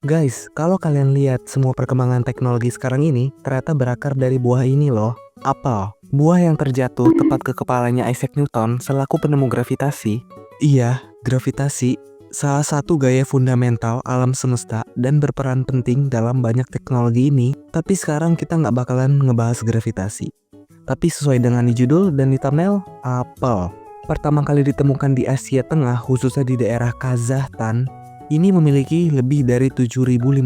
Guys, kalau kalian lihat semua perkembangan teknologi sekarang ini ternyata berakar dari buah ini loh, apel. Buah yang terjatuh tepat ke kepalanya Isaac Newton selaku penemu gravitasi. Iya, gravitasi, salah satu gaya fundamental alam semesta dan berperan penting dalam banyak teknologi ini. Tapi sekarang kita nggak bakalan ngebahas gravitasi. Tapi sesuai dengan di judul dan di thumbnail, apel. Pertama kali ditemukan di Asia Tengah, khususnya di daerah Kazakhstan. Ini memiliki lebih dari 7.500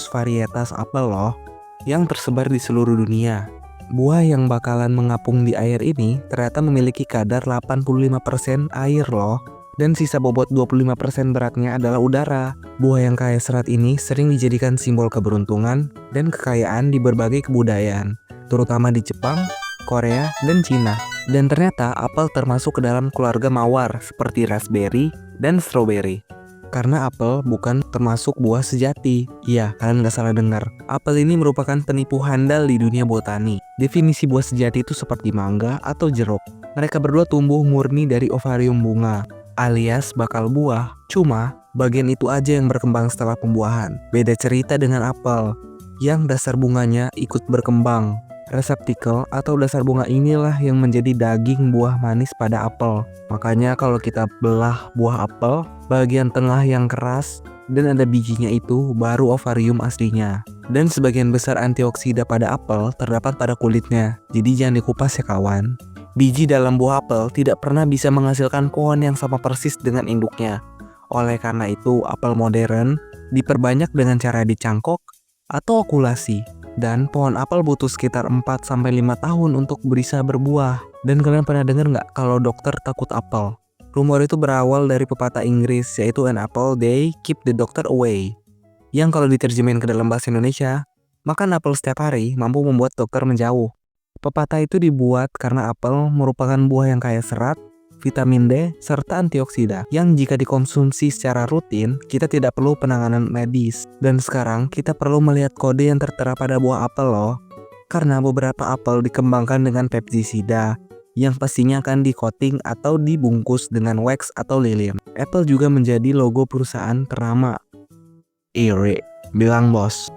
varietas apel loh, yang tersebar di seluruh dunia. Buah yang bakalan mengapung di air ini ternyata memiliki kadar 85% air loh, dan sisa bobot 25% beratnya adalah udara. Buah yang kaya serat ini sering dijadikan simbol keberuntungan dan kekayaan di berbagai kebudayaan, terutama di Jepang, Korea, dan Cina. Dan ternyata apel termasuk ke dalam keluarga mawar seperti raspberry dan strawberry. Karena apel bukan termasuk buah sejati. Iya, kalian gak salah dengar. Apel ini merupakan penipu handal di dunia botani. Definisi buah sejati itu seperti mangga atau jeruk. Mereka berdua tumbuh murni dari ovarium bunga, alias bakal buah. Cuma, bagian itu aja yang berkembang setelah pembuahan. Beda cerita dengan apel, yang dasar bunganya ikut berkembang. Reseptikel atau dasar bunga inilah yang menjadi daging buah manis pada apel. Makanya kalau kita belah buah apel, bagian tengah yang keras dan ada bijinya itu baru ovarium aslinya. Dan sebagian besar antioksida pada apel terdapat pada kulitnya. Jadi jangan dikupas ya kawan. Biji dalam buah apel tidak pernah bisa menghasilkan pohon yang sama persis dengan induknya. Oleh karena itu, apel modern diperbanyak dengan cara dicangkok atau okulasi. Dan pohon apel butuh sekitar 4-5 tahun untuk bisa berbuah. Dan kalian pernah dengar nggak kalau dokter takut apel? Rumor itu berawal dari pepatah Inggris, yaitu an apple day keep the doctor away. Yang kalau diterjemahin ke dalam bahasa Indonesia, makan apel setiap hari mampu membuat dokter menjauh. Pepatah itu dibuat karena apel merupakan buah yang kaya serat, vitamin D, serta antioksida yang jika dikonsumsi secara rutin, kita tidak perlu penanganan medis. Dan sekarang kita perlu melihat kode yang tertera pada buah apel loh. Karena beberapa apel dikembangkan dengan pestisida, yang pastinya akan di-coating atau dibungkus dengan wax atau lilin. Apple juga menjadi logo perusahaan ternama. Iri, bilang bos.